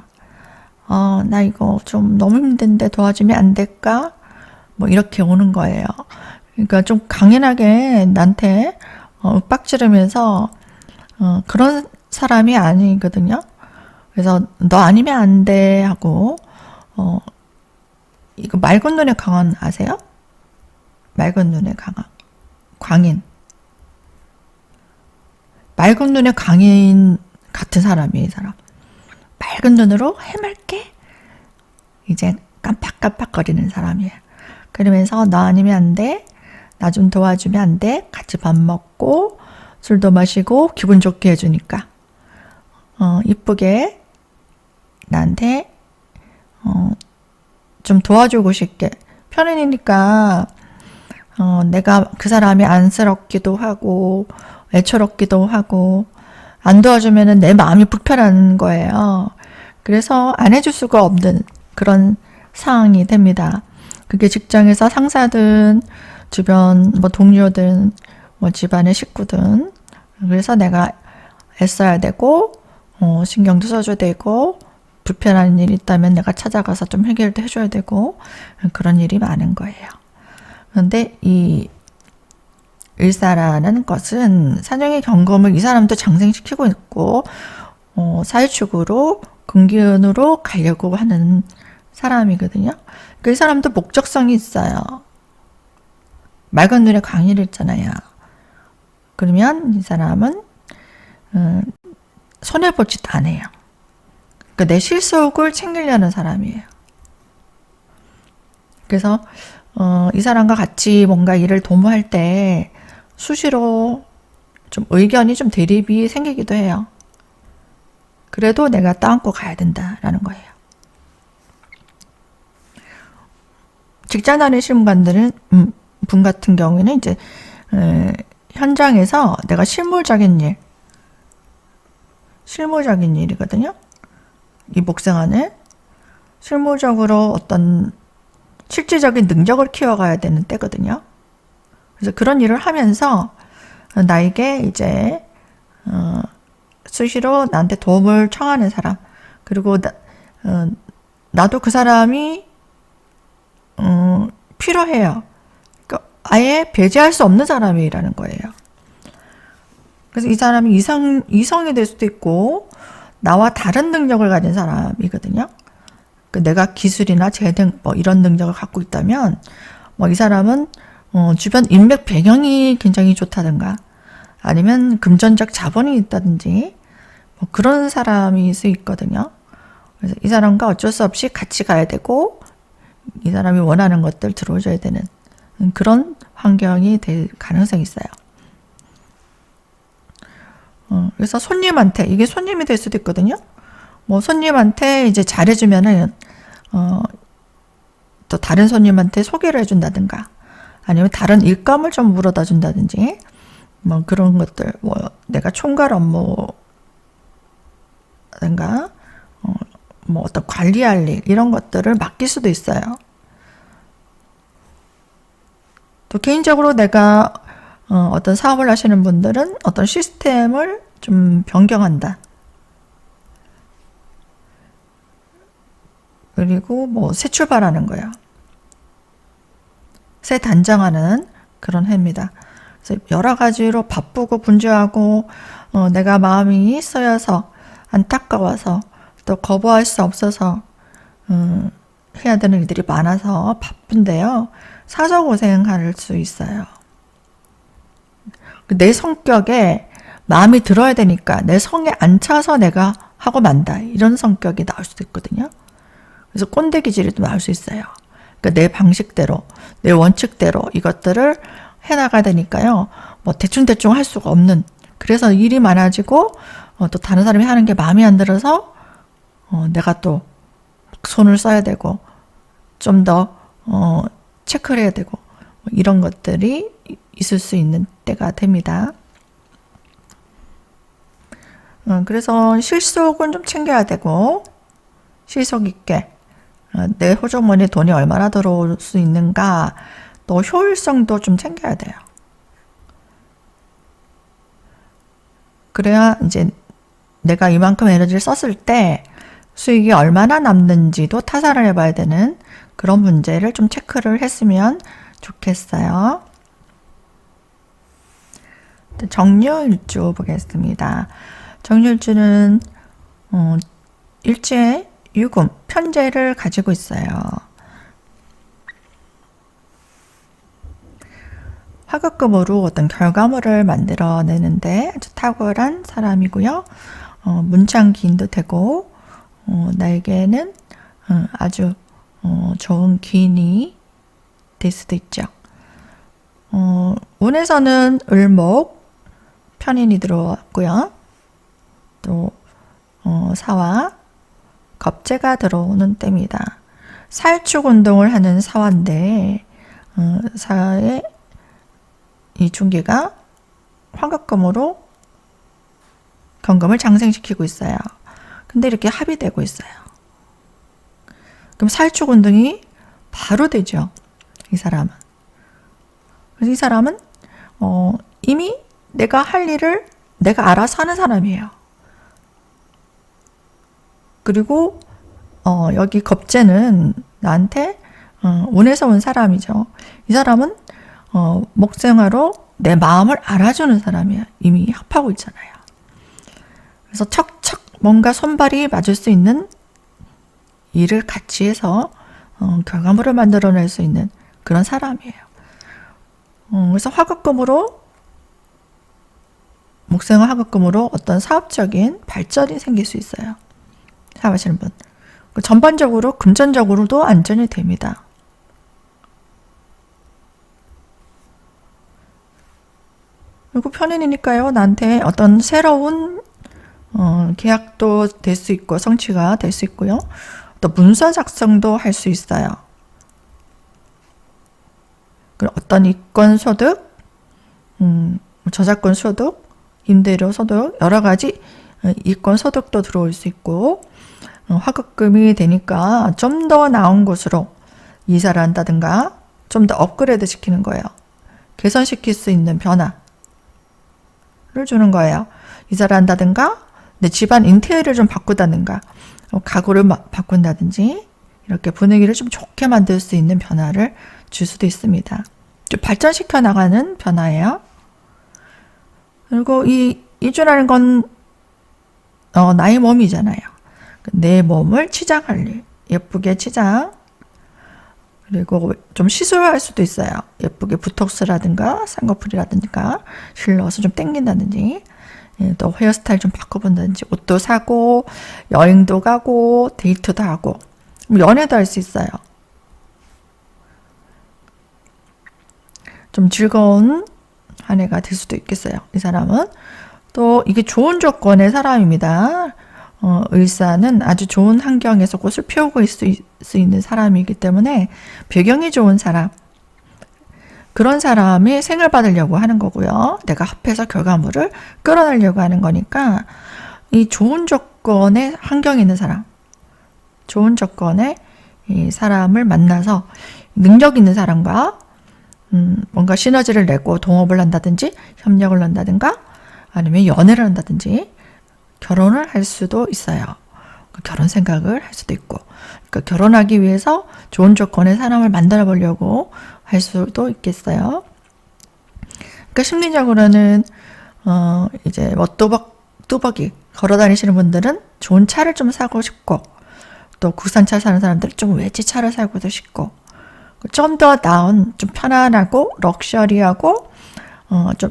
나 이거 좀 너무 힘든데 도와주면 안 될까? 뭐 이렇게 오는 거예요. 그러니까 좀 강인하게 나한테 윽박지르면서 그런 사람이 아니거든요. 그래서 너 아니면 안 돼 하고 이거 맑은 눈에 강한 아세요? 맑은 눈에 강한 광인. 맑은 눈에 광인 같은 사람이에요, 이 사람. 맑은 눈으로 해맑게 이제 깜빡깜빡거리는 사람이에요. 그러면서 너 아니면 안 돼. 나 좀 도와주면 안 돼. 같이 밥 먹고 술도 마시고 기분 좋게 해주니까 이쁘게 나한테 좀 도와주고 싶게 편인이니까 내가 그 사람이 안쓰럽기도 하고 애처롭기도 하고 안 도와주면은 내 마음이 불편한 거예요. 그래서 안 해줄 수가 없는 그런 상황이 됩니다. 그게 직장에서 상사든 주변 뭐 동료든 뭐 집안의 식구든 그래서 내가 애써야 되고 신경도 써줘야 되고 불편한 일이 있다면 내가 찾아가서 좀 해결도 해줘야 되고 그런 일이 많은 거예요. 그런데 이 일사라는 것은 산영의 경금을 이 사람도 장생시키고 있고 사회축으로 금기운으로 가려고 하는 사람이거든요. 그 사람도 목적성이 있어요. 맑은 눈에 광의를 있잖아요. 그러면 이 사람은 손해볼 짓 안 해요. 그러니까 내 실속을 챙기려는 사람이에요. 그래서 이 사람과 같이 뭔가 일을 도모할 때 수시로 좀 의견이 좀 대립이 생기기도 해요. 그래도 내가 따안고 가야 된다라는 거예요. 직장 다니시는 분 같은 경우에는 이제 현장에서 내가 실무적인 일이거든요. 이 목생안을 실무적으로 어떤 실질적인 능력을 키워가야 되는 때거든요. 그래서 그런 일을 하면서 나에게 이제 수시로 나한테 도움을 청하는 사람, 그리고 나도 그 사람이 필요해요. 그러니까 아예 배제할 수 없는 사람이라는 거예요. 그래서 이 사람이 이성이 될 수도 있고 나와 다른 능력을 가진 사람이거든요. 내가 기술이나 재능 뭐 이런 능력을 갖고 있다면 뭐 이 사람은 주변 인맥 배경이 굉장히 좋다든가 아니면 금전적 자본이 있다든지 뭐 그런 사람일 수 있거든요. 그래서 이 사람과 어쩔 수 없이 같이 가야 되고 이 사람이 원하는 것들 들어줘야 되는 그런 환경이 될 가능성이 있어요. 그래서 손님한테 이게 손님이 될 수도 있거든요. 뭐 손님한테 이제 잘해주면은 또 다른 손님한테 소개를 해준다든가 아니면 다른 일감을 좀 물어다 준다든지 뭐 그런 것들 뭐 내가 총괄 업무든가 뭐 어떤 관리할 일 이런 것들을 맡길 수도 있어요. 또 개인적으로 내가 어떤 사업을 하시는 분들은 어떤 시스템을 좀 변경한다. 그리고 뭐 새 출발하는 거예요. 새 단장하는 그런 해입니다. 그래서 여러 가지로 바쁘고 분주하고 내가 마음이 쓰여서 안타까워서 또 거부할 수 없어서 해야 되는 일들이 많아서 바쁜데요. 사서고생할 수 있어요. 내 성격에 마음이 들어야 되니까 내 성에 안 차서 내가 하고 만다 이런 성격이 나올 수도 있거든요. 그래서 꼰대 기질이 또 나올 수 있어요. 그러니까 내 방식대로 내 원칙대로 이것들을 해나가야 되니까요. 뭐 대충대충 할 수가 없는 그래서 일이 많아지고 또 다른 사람이 하는 게 마음에 안 들어서 내가 또 손을 써야 되고 좀 더 체크를 해야 되고 이런 것들이 있을 수 있는 때가 됩니다. 그래서 실속은 좀 챙겨야 되고 실속 있게 내 호주머니에 돈이 얼마나 들어올 수 있는가 또 효율성도 좀 챙겨야 돼요. 그래야 이제 내가 이만큼 에너지를 썼을 때 수익이 얼마나 남는지도 타산을 해봐야 되는 그런 문제를 좀 체크를 했으면 좋겠어요. 정유일주 보겠습니다. 정유일주는 일주에 유금, 편재를 가지고 있어요. 화급금으로 어떤 결과물을 만들어내는데 아주 탁월한 사람이고요. 문창기인도 되고 나에게는 아주 좋은 기인이 될 수도 있죠. 운에서는 을목, 편인이 들어왔고요. 또 사화, 겁재가 들어오는 때입니다. 살축 운동을 하는 사화인데 사화의 이 중기가 화급금으로 경금을 장생시키고 있어요. 근데 이렇게 합의되고 있어요. 그럼 살축 운동이 바로 되죠. 이 사람은. 그래서 이 사람은 이미 내가 할 일을 내가 알아서 하는 사람이에요. 그리고 여기 겁재는 나한테 운에서 온 사람이죠. 이 사람은 목생화로 내 마음을 알아주는 사람이야. 이미 합하고 있잖아요. 그래서 척척 뭔가 손발이 맞을 수 있는 일을 같이 해서 결과물을 만들어낼 수 있는 그런 사람이에요. 그래서 화급금으로 목생화 화급금으로 어떤 사업적인 발전이 생길 수 있어요. 사업하시는 분. 전반적으로 금전적으로도 안전이 됩니다. 그리고 편인이니까요. 나한테 어떤 새로운 계약도 될 수 있고 성취가 될 수 있고요. 또 문서 작성도 할 수 있어요. 어떤 이권 소득, 저작권 소득, 임대료 소득 여러 가지 이권 소득도 들어올 수 있고 화급금이 되니까 좀 더 나은 곳으로 이사를 한다든가 좀 더 업그레이드 시키는 거예요. 개선시킬 수 있는 변화를 주는 거예요. 이사를 한다든가 내 집안 인테리어를 좀 바꾸다든가 가구를 바꾼다든지 이렇게 분위기를 좀 좋게 만들 수 있는 변화를 줄 수도 있습니다. 좀 발전시켜 나가는 변화예요. 그리고 이 이주라는 건 나의 몸이잖아요. 내 몸을 치장할 일, 예쁘게 치장, 그리고 좀 시술할 수도 있어요. 예쁘게 보톡스라든가 쌍꺼풀이라든가 실러서 좀 땡긴다든지, 또 헤어스타일 좀 바꿔본다든지, 옷도 사고 여행도 가고 데이트도 하고 연애도 할 수 있어요. 좀 즐거운 한 해가 될 수도 있겠어요. 이 사람은 또 이게 좋은 조건의 사람입니다. 의사는 아주 좋은 환경에서 꽃을 피우고 있을 수 있는 사람이기 때문에 배경이 좋은 사람, 그런 사람이 생을 받으려고 하는 거고요. 내가 합해서 결과물을 끌어내려고 하는 거니까 이 좋은 조건의 환경에 있는 사람, 좋은 조건의 이 사람을 만나서 능력 있는 사람과 뭔가 시너지를 내고 동업을 한다든지 협력을 한다든가 아니면 연애를 한다든지 결혼을 할 수도 있어요. 결혼 생각을 할 수도 있고, 그러니까 결혼하기 위해서 좋은 조건의 사람을 만들어 보려고 할 수도 있겠어요. 그러니까 심리적으로는 이제 뭐 뚜벅이 걸어 다니시는 분들은 좋은 차를 좀 사고 싶고, 또 국산차 사는 사람들은 좀 외제차를 사고도 싶고, 좀 더 나은, 좀 편안하고 럭셔리하고 좀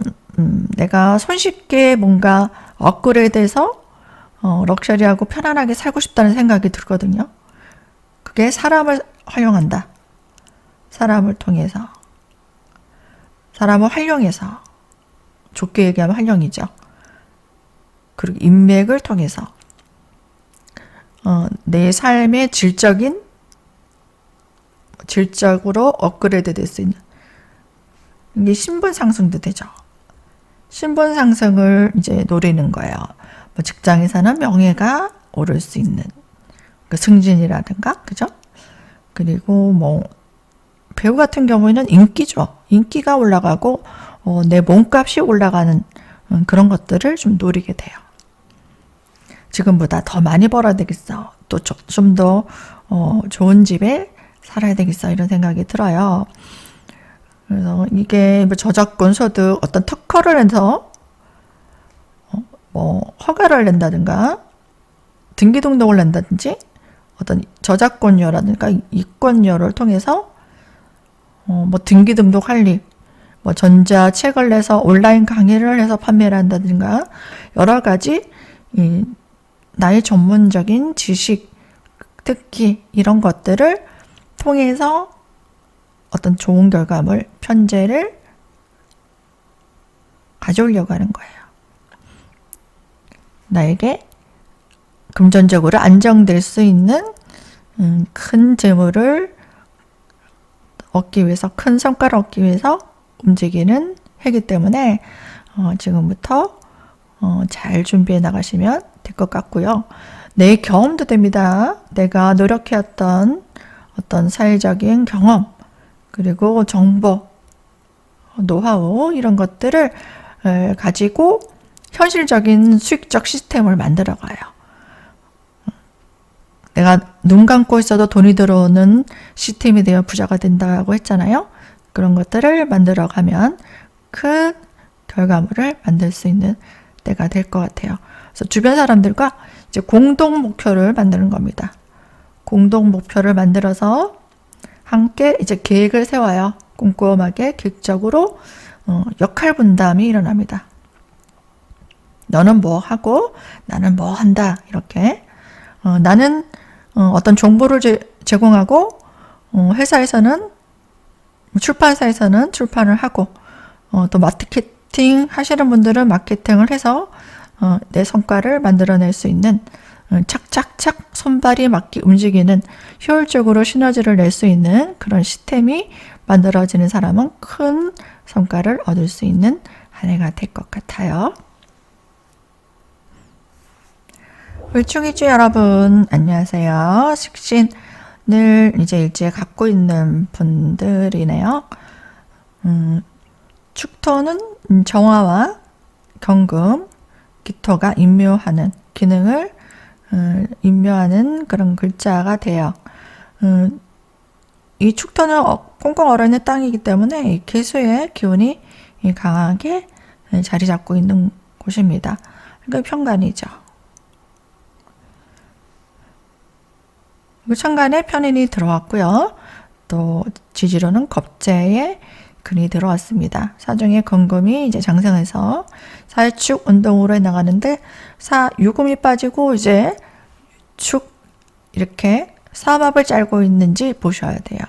내가 손쉽게 뭔가 업그레이드해서 럭셔리하고 편안하게 살고 싶다는 생각이 들거든요. 그게 사람을 활용한다. 사람을 통해서. 사람을 활용해서. 좋게 얘기하면 활용이죠. 그리고 인맥을 통해서 내 삶의 질적으로 업그레이드 될 수 있는, 이게 신분 상승도 되죠. 신분 상승을 이제 노리는 거예요. 뭐 직장에서는 명예가 오를 수 있는 그 승진이라든가, 그죠? 그리고 뭐 배우 같은 경우에는 인기죠. 인기가 올라가고 내 몸값이 올라가는 그런 것들을 좀 노리게 돼요. 지금보다 더 많이 벌어야 되겠어. 또 좀 더 좋은 집에 살아야 되겠어. 이런 생각이 들어요. 그래서 이게 뭐 저작권 소득, 어떤 특허를 해서 뭐 허가를 낸다든가 등기 등록을 낸다든지 어떤 저작권료라든가 이권료를 통해서 뭐 등기 등록할 일, 뭐 전자책을 내서 온라인 강의를 해서 판매를 한다든가 여러 가지 나의 전문적인 지식, 특기 이런 것들을 통해서 어떤 좋은 결과물, 편재를 가져오려고 하는 거예요. 나에게 금전적으로 안정될 수 있는 큰 재물을 얻기 위해서, 큰 성과를 얻기 위해서 움직이는 해기 때문에 지금부터 잘 준비해 나가시면 될 것 같고요. 내 경험도 됩니다. 내가 노력해왔던 어떤 사회적인 경험, 그리고 정보, 노하우 이런 것들을 가지고 현실적인 수익적 시스템을 만들어 가요. 내가 눈 감고 있어도 돈이 들어오는 시스템이 되어 부자가 된다고 했잖아요. 그런 것들을 만들어 가면 큰 결과물을 만들 수 있는 때가 될 것 같아요. 그래서 주변 사람들과 이제 공동 목표를 만드는 겁니다. 공동 목표를 만들어서 함께 이제 계획을 세워요. 꼼꼼하게 계획적으로 역할 분담이 일어납니다. 너는 뭐 하고 나는 뭐 한다. 이렇게 나는 어떤 정보를 제공하고 회사에서는, 출판사에서는 출판을 하고 또 마케팅 하시는 분들은 마케팅을 해서 내 성과를 만들어낼 수 있는, 착착착 손발이 맞게 움직이는, 효율적으로 시너지를 낼 수 있는 그런 시스템이 만들어지는 사람은 큰 성과를 얻을 수 있는 한 해가 될 것 같아요. 을충이주 여러분 안녕하세요. 식신을 이제 일지에 갖고 있는 분들이네요. 축토는 정화와 경금, 기토가 인묘하는 기능을 인묘하는 그런 글자가 돼요. 이 축토는 꽁꽁 얼어있는 땅이기 때문에 개수의 기운이 강하게 자리 잡고 있는 곳입니다. 그러니까 편관이죠. 천간에 편인이 들어왔고요. 또 지지로는 겁재에 근이 들어왔습니다. 사중에 건금이 이제 장생해서 사축 운동으로 나가는데 유금이 빠지고 이제 축 이렇게 삼합을 짤고 있는지 보셔야 돼요.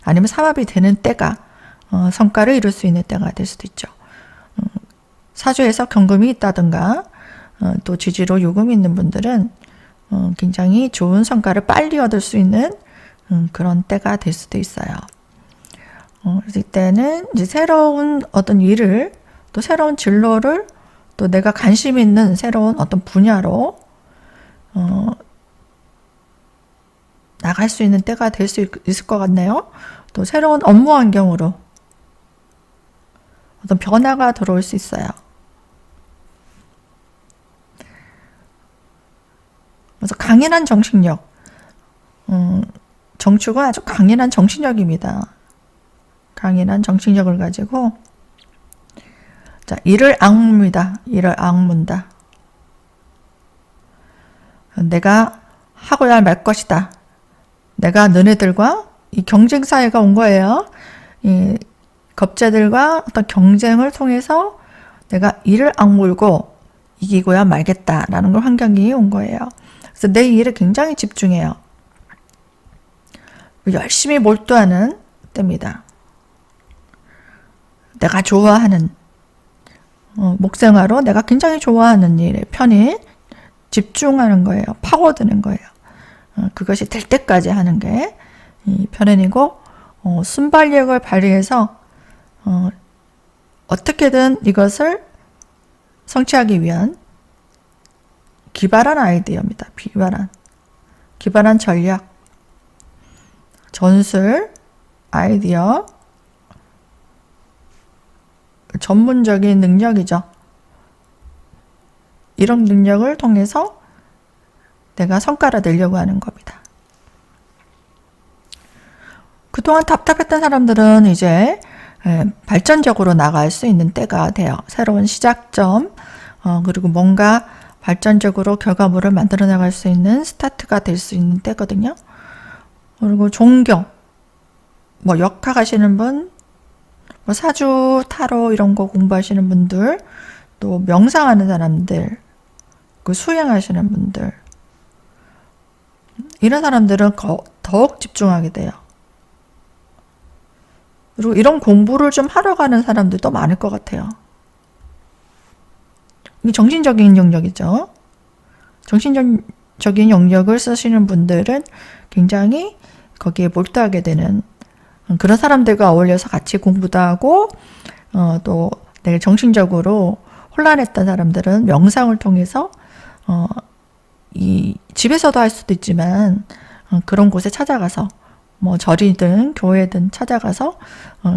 아니면 삼합이 되는 때가 성과를 이룰 수 있는 때가 될 수도 있죠. 사주에서 경금이 있다든가 또 지지로 유금이 있는 분들은 굉장히 좋은 성과를 빨리 얻을 수 있는 그런 때가 될 수도 있어요. 그래서 이때는 이제 새로운 어떤 일을 또 새로운 진로를 또 내가 관심 있는 새로운 어떤 분야로 나갈 수 있는 때가 될 수 있을 것 같네요. 또 새로운 업무 환경으로 어떤 변화가 들어올 수 있어요. 그래서 강인한 정신력, 정축은 아주 강인한 정신력입니다. 강인한 정신력을 가지고 자, 이를 악문다. 이를 악문다. 내가 하고야 말 것이다. 내가 너네들과 이 경쟁 사회가 온 거예요. 이 겁재들과 어떤 경쟁을 통해서 내가 이를 악물고 이기고야 말겠다라는 걸 환경이 온 거예요. 그래서 내 일에 굉장히 집중해요. 열심히 몰두하는 때입니다. 내가 좋아하는 목생화로 내가 굉장히 좋아하는 일에 편히 집중하는 거예요. 파고드는 거예요. 그것이 될 때까지 하는 게 편인이고 순발력을 발휘해서 어떻게든 이것을 성취하기 위한 기발한 아이디어입니다. 기발한 전략, 전술, 아이디어, 전문적인 능력이죠. 이런 능력을 통해서 내가 성과를 내려고 하는 겁니다. 그동안 답답했던 사람들은 이제 발전적으로 나갈 수 있는 때가 돼요. 새로운 시작점, 그리고 뭔가 발전적으로 결과물을 만들어 나갈 수 있는 스타트가 될 수 있는 때거든요. 그리고 종교, 뭐 역학 하시는 분, 뭐 사주, 타로 이런 거 공부하시는 분들, 또 명상하는 사람들, 그 수행하시는 분들, 이런 사람들은 더욱 집중하게 돼요. 그리고 이런 공부를 좀 하러 가는 사람들도 많을 것 같아요. 이게 정신적인 영역이죠. 정신적인 영역을 쓰시는 분들은 굉장히 거기에 몰두하게 되는 그런 사람들과 어울려서 같이 공부도 하고 또 내가 정신적으로 혼란했던 사람들은 명상을 통해서 이 집에서도 할 수도 있지만 그런 곳에 찾아가서 뭐 절이든 교회든 찾아가서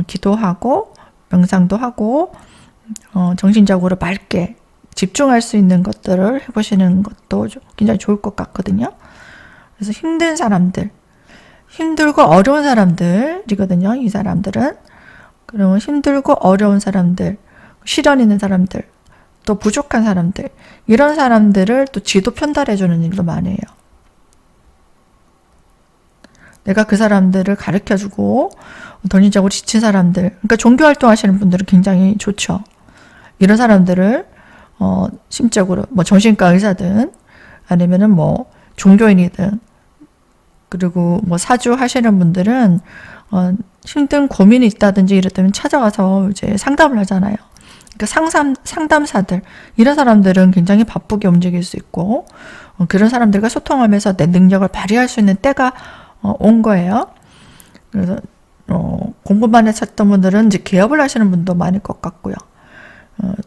기도하고 명상도 하고 정신적으로 맑게 집중할 수 있는 것들을 해보시는 것도 굉장히 좋을 것 같거든요. 그래서 힘든 사람들, 힘들고 어려운 사람들이거든요. 이 사람들은. 그러면 힘들고 어려운 사람들, 시련 있는 사람들, 또 부족한 사람들, 이런 사람들을 또 지도 편달해주는 일도 많이 해요. 내가 그 사람들을 가르쳐주고 정신적으로 지친 사람들, 그러니까 종교활동 하시는 분들은 굉장히 좋죠. 이런 사람들을 심적으로 뭐 정신과 의사든 아니면은 뭐 종교인이든 그리고 뭐 사주 하시는 분들은 힘든 고민이 있다든지 이랬다면 찾아가서 이제 상담을 하잖아요. 그러니까 상담사들, 이런 사람들은 굉장히 바쁘게 움직일 수 있고 그런 사람들과 소통하면서 내 능력을 발휘할 수 있는 때가 온 거예요. 그래서 공부만 했었던 분들은 이제 개업을 하시는 분도 많을 것 같고요.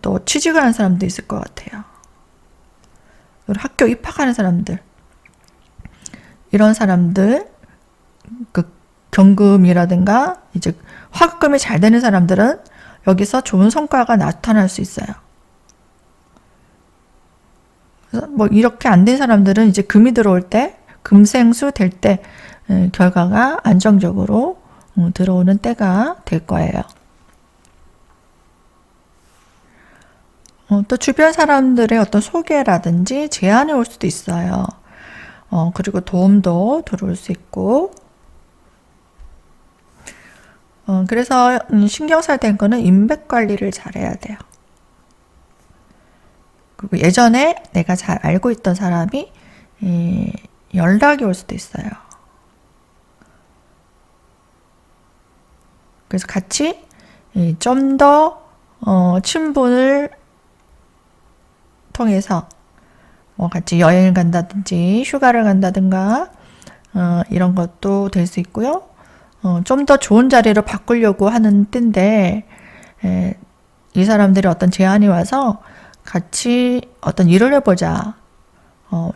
또 취직을 하는 사람도 있을 것 같아요. 그리고 학교 입학하는 사람들, 이런 사람들, 그 경금이라든가 이제 화급금이 잘 되는 사람들은 여기서 좋은 성과가 나타날 수 있어요. 그래서 뭐 이렇게 안 된 사람들은 이제 금이 들어올 때, 금생수 될 때 결과가 안정적으로 들어오는 때가 될 거예요. 또 주변 사람들의 어떤 소개라든지 제안이 올 수도 있어요. 그리고 도움도 들어올 수 있고. 그래서 신경 써야 되는 거는 인맥 관리를 잘해야 돼요. 그리고 예전에 내가 잘 알고 있던 사람이 연락이 올 수도 있어요. 그래서 같이 좀 더 친분을 통해서 같이 여행을 간다든지 휴가를 간다든가 이런 것도 될 수 있고요. 좀 더 좋은 자리로 바꾸려고 하는 때인데 이 사람들이 어떤 제안이 와서 같이 어떤 일을 해보자.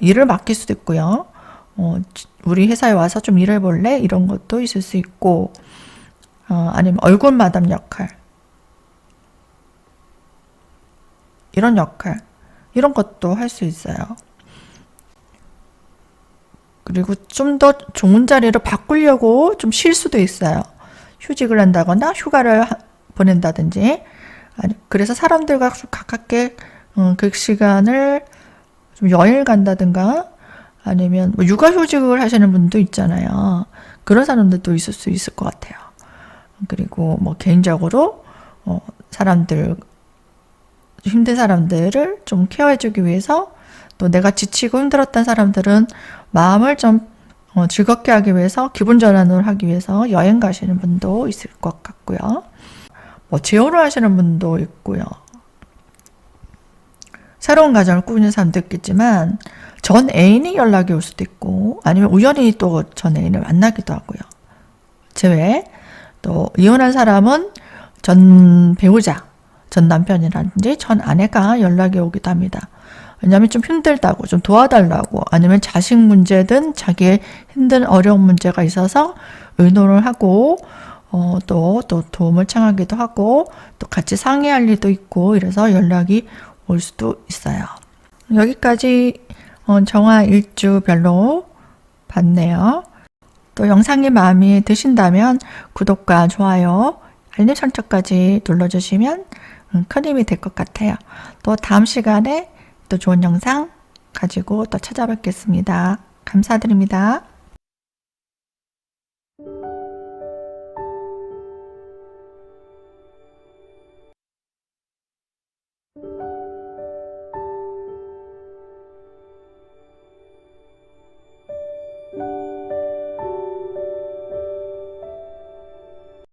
일을 맡길 수도 있고요. 우리 회사에 와서 좀 일해볼래? 이런 것도 있을 수 있고 아니면 얼굴 마담 역할 이런 역할 이런 것도 할 수 있어요. 그리고 좀 더 좋은 자리로 바꾸려고 좀 쉴 수도 있어요. 휴직을 한다거나 휴가를 보낸다든지. 그래서 사람들과 좀 가깝게 그 시간을 좀 여행을 간다든가 아니면 뭐 육아휴직을 하시는 분도 있잖아요. 그런 사람들도 있을 수 있을 것 같아요. 그리고 뭐 개인적으로 사람들 힘든 사람들을 좀 케어해주기 위해서 또 내가 지치고 힘들었던 사람들은 마음을 좀 즐겁게 하기 위해서 기분 전환을 하기 위해서 여행 가시는 분도 있을 것 같고요. 뭐 재혼을 하시는 분도 있고요. 새로운 가정을 꾸미는 사람도 있겠지만 전 애인이 연락이 올 수도 있고 아니면 우연히 또 전 애인을 만나기도 하고요. 제외 또 이혼한 사람은 전 배우자, 전 남편이라든지 전 아내가 연락이 오기도 합니다. 왜냐하면 좀 힘들다고 좀 도와달라고 아니면 자식 문제든 자기의 힘든 어려운 문제가 있어서 의논을 하고 또 도움을 청하기도 하고 또 같이 상의할 일도 있고 이래서 연락이 올 수도 있어요. 여기까지 정화 일주별로 봤네요. 또 영상이 마음에 드신다면 구독과 좋아요, 알림 설정까지 눌러주시면 큰 힘이 될 것 같아요. 또 다음 시간에 또 좋은 영상 가지고 또 찾아뵙겠습니다. 감사드립니다.